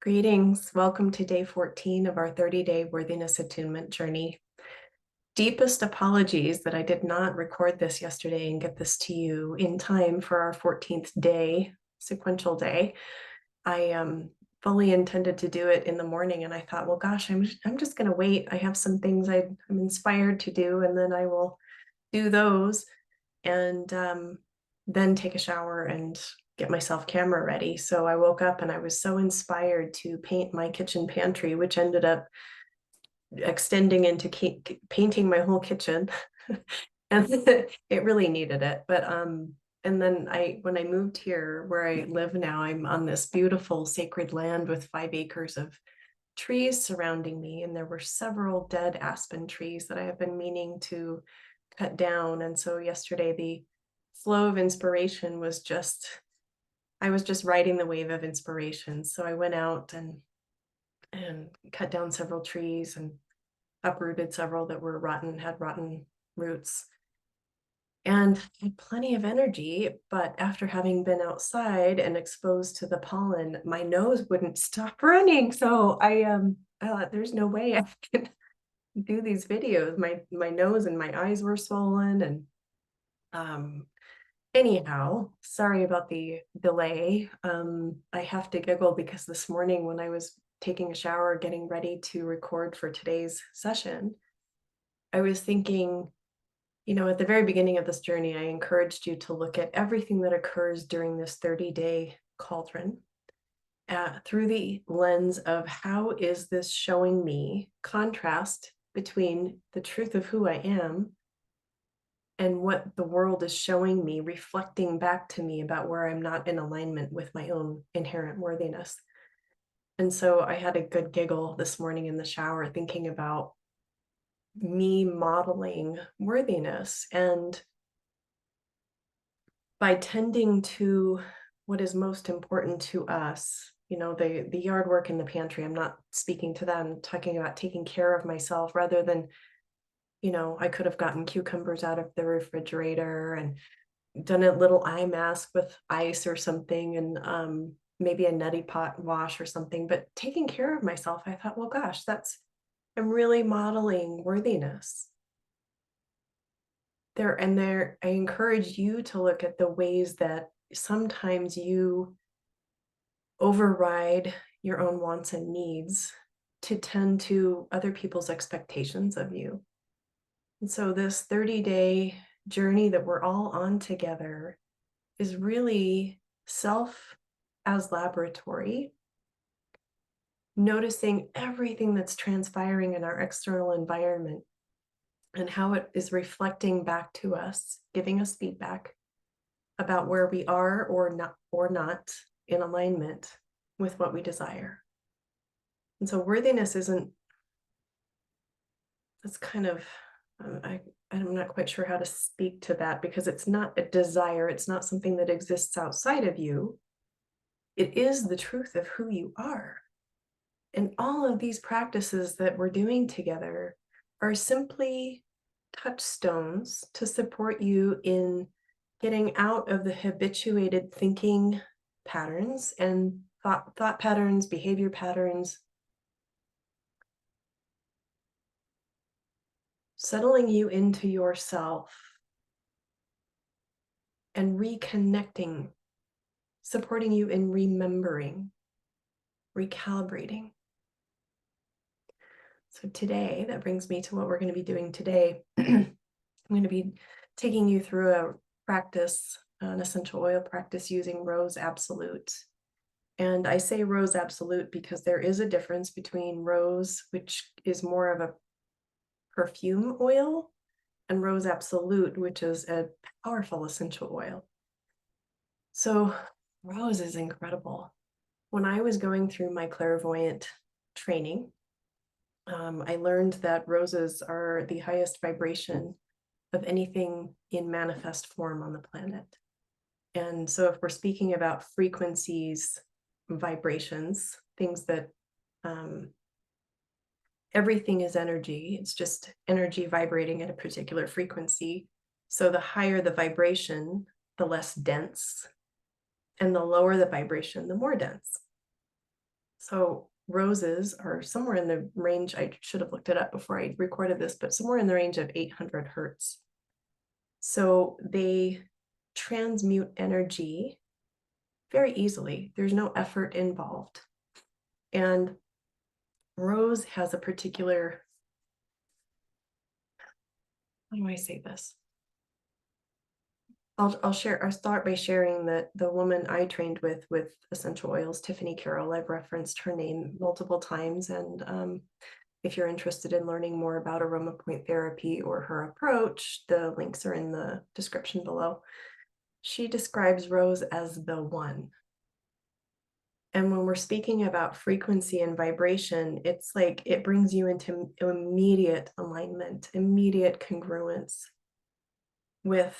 Greetings. Welcome to day 14 of our 30-day Worthiness Attunement journey. Deepest apologies that I did not record this yesterday and get this to you in time for our 14th day, sequential day. I fully intended to do it in the morning, and I thought, well, gosh, I'm just going to wait. I have some things I'm inspired to do, and then I will do those and then take a shower and get myself camera ready. So I woke up and I was so inspired to paint my kitchen pantry, which ended up extending into painting my whole kitchen. And it really needed it. But and then when I moved here where I live now, I'm on this beautiful sacred land with 5 acres of trees surrounding me. And there were several dead aspen trees that I have been meaning to cut down. And so yesterday, the flow of inspiration was I was just riding the wave of inspiration. So I went out and cut down several trees and uprooted several that were had rotten roots, and had plenty of energy. But after having been outside and exposed to the pollen, my nose wouldn't stop running. So I thought, there's no way I can do these videos. My nose and my eyes were swollen, and anyhow, sorry about the delay. I have to giggle because this morning when I was taking a shower, getting ready to record for today's session, I was thinking, at the very beginning of this journey, I encouraged you to look at everything that occurs during this 30-day cauldron through the lens of how is this showing me contrast between the truth of who I am and what the world is showing me, reflecting back to me about where I'm not in alignment with my own inherent worthiness. And so I had a good giggle this morning in the shower thinking about me modeling worthiness, and by tending to what is most important to us, the yard work in the pantry, I'm not speaking to that. I'm talking about taking care of myself rather than, I could have gotten cucumbers out of the refrigerator and done a little eye mask with ice or something, and maybe a neti pot wash or something. But taking care of myself, I thought, well, gosh, I'm really modeling worthiness. I encourage you to look at the ways that sometimes you override your own wants and needs to tend to other people's expectations of you. And so this 30-day journey that we're all on together is really self as laboratory, noticing everything that's transpiring in our external environment and how it is reflecting back to us, giving us feedback about where we are or not in alignment with what we desire. And so worthiness that's kind of, I'm not quite sure how to speak to that, because it's not a desire. It's not something that exists outside of you. It is the truth of who you are. And all of these practices that we're doing together are simply touchstones to support you in getting out of the habituated thinking patterns and thought patterns, behavior patterns, settling you into yourself and reconnecting, supporting you in remembering, recalibrating. So today, that brings me to what we're going to be doing today. I'm going to be taking you through a practice, an essential oil practice using Rose Absolute. And I say Rose Absolute because there is a difference between Rose, which is more of a perfume oil, and Rose Absolute, which is a powerful essential oil. So Rose is incredible. When I was going through my clairvoyant training, I learned that roses are the highest vibration of anything in manifest form on the planet. And so if we're speaking about frequencies, vibrations, things that everything is energy, it's just energy vibrating at a particular frequency. So the higher the vibration, the less dense, and the lower the vibration, the more dense. So roses are somewhere in the range, I should have looked it up before I recorded this, but somewhere in the range of 800 hertz. So they transmute energy very easily. There's no effort involved. And rose has a particular, how do I say this? I'll start by sharing that the woman I trained with essential oils, Tiffany Carroll, I've referenced her name multiple times. And if you're interested in learning more about aroma point therapy or her approach, the links are in the description below. She describes rose as the one. And when we're speaking about frequency and vibration, it's like it brings you into immediate alignment, immediate congruence with,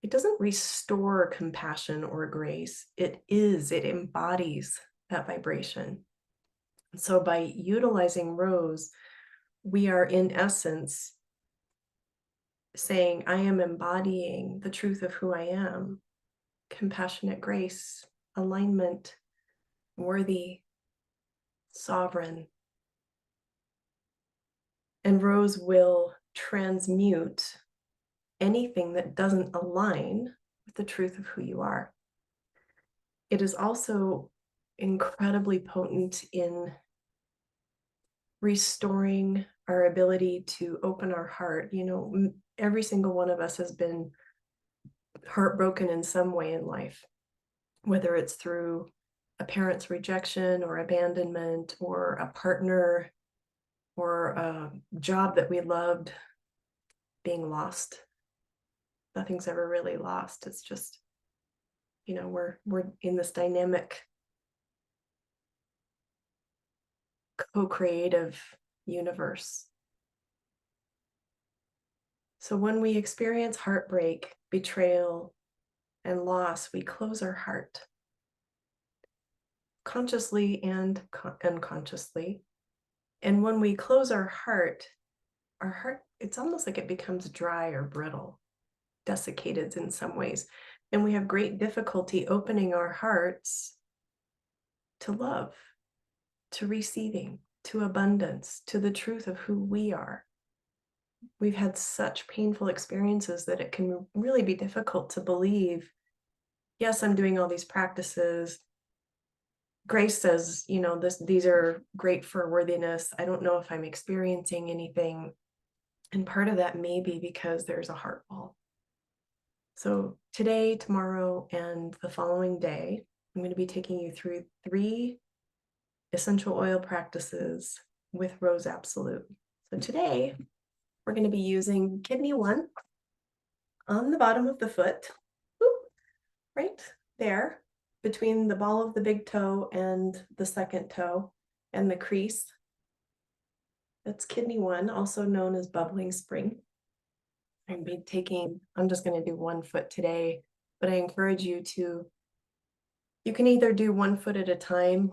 it doesn't restore compassion or grace. It embodies that vibration. So by utilizing rose, we are in essence saying, I am embodying the truth of who I am, compassionate grace, alignment, worthy, sovereign. And rose will transmute anything that doesn't align with the truth of who you are. It is also incredibly potent in restoring our ability to open our heart. You know, every single one of us has been heartbroken in some way in life, whether it's through a parent's rejection or abandonment or a partner or a job that we loved being lost. Nothing's ever really lost. It's just, you know, we're in this dynamic co-creative universe. So when we experience heartbreak, betrayal, and loss, we close our heart consciously and unconsciously. And when we close our heart, it's almost like it becomes dry or brittle, desiccated in some ways. And we have great difficulty opening our hearts to love, to receiving, to abundance, to the truth of who we are. We've had such painful experiences that it can really be difficult to believe, yes, I'm doing all these practices. Grace says, you know, these are great for worthiness. I don't know if I'm experiencing anything. And part of that may be because there's a heart wall. So today, tomorrow, and the following day, I'm going to be taking you through 3 essential oil practices with Rose Absolute. So today, we're going to be using kidney 1 on the bottom of the foot, right there, between the ball of the big toe and the second toe and the crease. That's kidney 1, also known as bubbling spring. I'm just going to do 1 foot today, but I encourage you you can either do 1 foot at a time,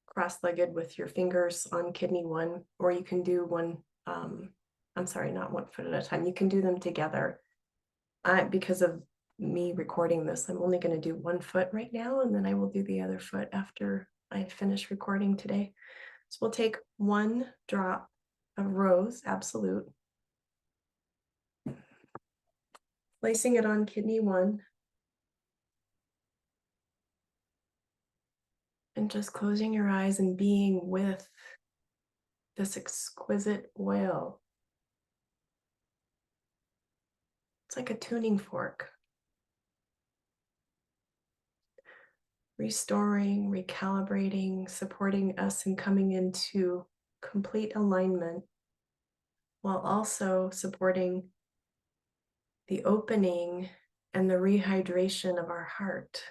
cross-legged with your fingers on kidney 1, or you can do I'm sorry, not 1 foot at a time. You can do them together. Because of me recording this, I'm only going to do 1 foot right now, and then I will do the other foot after I finish recording today. So we'll take 1 drop of Rose Absolute, placing it on kidney 1, and just closing your eyes and being with this exquisite oil. It's like a tuning fork, restoring, recalibrating, supporting us in coming into complete alignment, while also supporting the opening and the rehydration of our heart.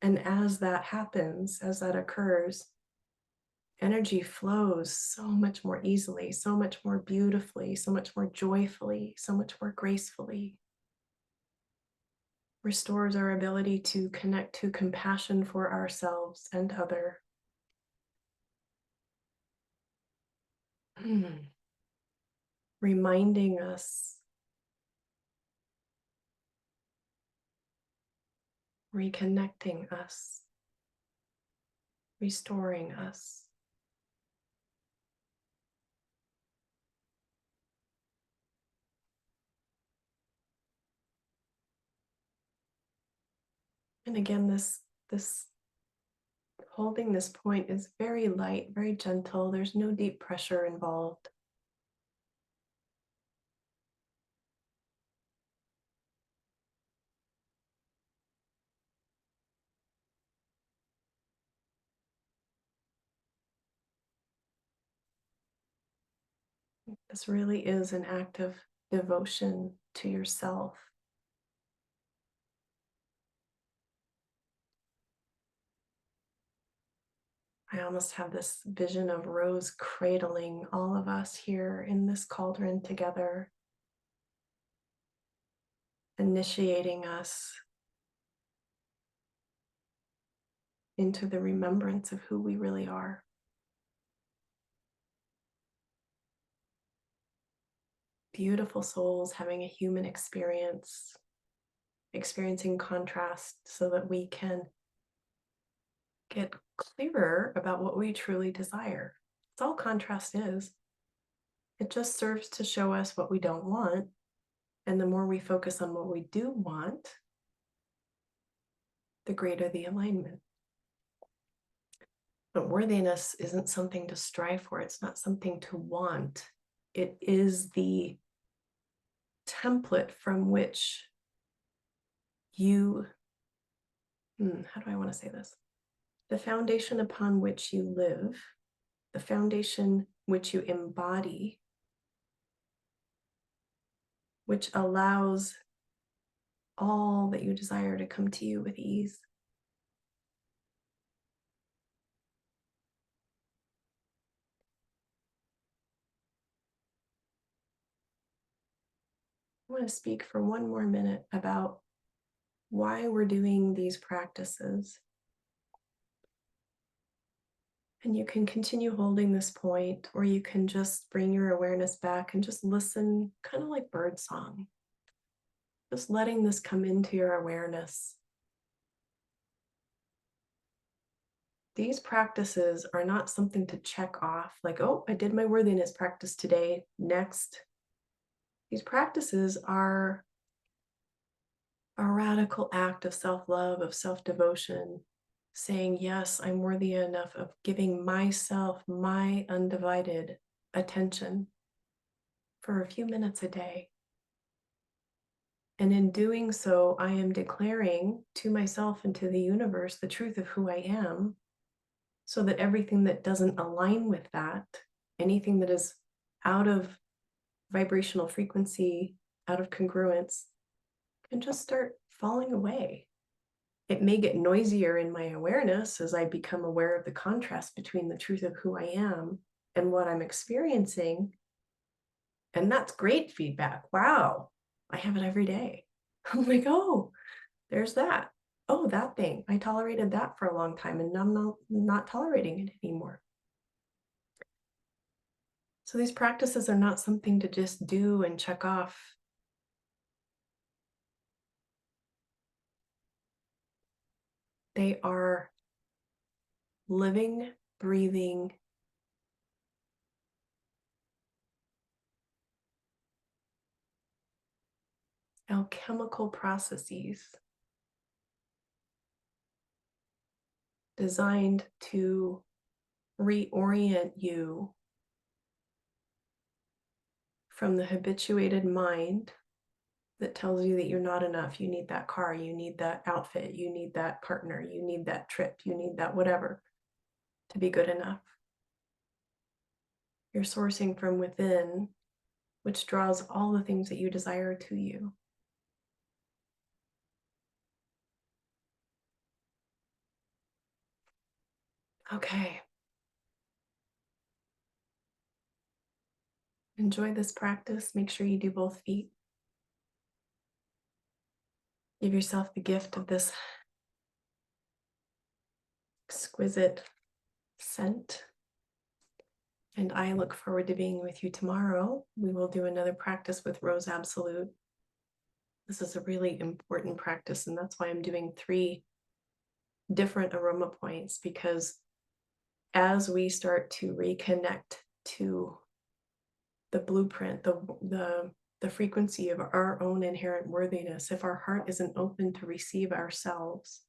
And as that happens, as that occurs, energy flows so much more easily, so much more beautifully, so much more joyfully, so much more gracefully. Restores our ability to connect to compassion for ourselves and other. Reminding us, reconnecting us restoring us. And again, this holding this point is very light, very gentle. There's no deep pressure involved. This really is an act of devotion to yourself. I almost have this vision of Rose cradling all of us here in this cauldron together, initiating us into the remembrance of who we really are. Beautiful souls having a human experience, experiencing contrast so that we can get clearer about what we truly desire. That's all contrast is. It just serves to show us what we don't want. And the more we focus on what we do want, the greater the alignment. But worthiness isn't something to strive for. It's not something to want. It is the template from which you, how do I want to say this? The foundation upon which you live, the foundation which you embody, which allows all that you desire to come to you with ease. I want to speak for one more minute about why we're doing these practices. And you can continue holding this point, or you can just bring your awareness back and just listen, kind of like birdsong. Just letting this come into your awareness. These practices are not something to check off, like, oh, I did my worthiness practice today, next. These practices are a radical act of self-love, of self-devotion, saying, yes, I'm worthy enough of giving myself my undivided attention for a few minutes a day. And in doing so, I am declaring to myself and to the universe the truth of who I am, so that everything that doesn't align with that, anything that is out of vibrational frequency, out of congruence, can just start falling away. It may get noisier in my awareness as I become aware of the contrast between the truth of who I am and what I'm experiencing. And that's great feedback. Wow, I have it every day. I'm like, oh, there's that. Oh, that thing. I tolerated that for a long time and I'm not tolerating it anymore. So these practices are not something to just do and check off. They are living, breathing, alchemical processes designed to reorient you from the habituated mind that tells you that you're not enough. You need that car, you need that outfit, you need that partner, you need that trip, you need that whatever to be good enough. You're sourcing from within, which draws all the things that you desire to you. Okay. Enjoy this practice. Make sure you do both feet. Give yourself the gift of this exquisite scent. And I look forward to being with you tomorrow. We will do another practice with Rose Absolute. This is a really important practice, and that's why I'm doing 3 different aroma points, because as we start to reconnect to the blueprint, the frequency of our own inherent worthiness, if our heart isn't open to receive ourselves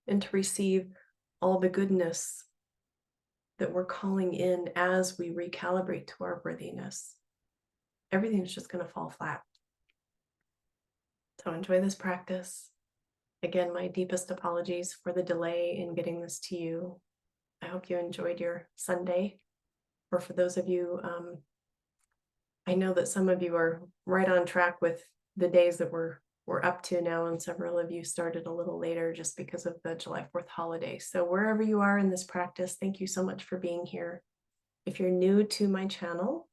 and to receive all the goodness that we're calling in as we recalibrate to our worthiness, everything's just going to fall flat. So enjoy this practice. Again, my deepest apologies for the delay in getting this to you. I hope you enjoyed your Sunday. Or for those of you, I know that some of you are right on track with the days that we're up to now, and several of you started a little later just because of the July 4th holiday. So wherever you are in this practice, thank you so much for being here. If you're new to my channel,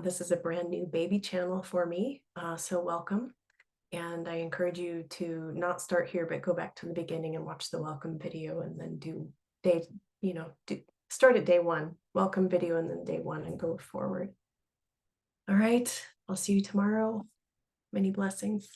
this is a brand new baby channel for me, so welcome. And I encourage you to not start here, but go back to the beginning and watch the welcome video, and then start at day one, welcome video, and then day one, and go forward. All right, I'll see you tomorrow. Many blessings.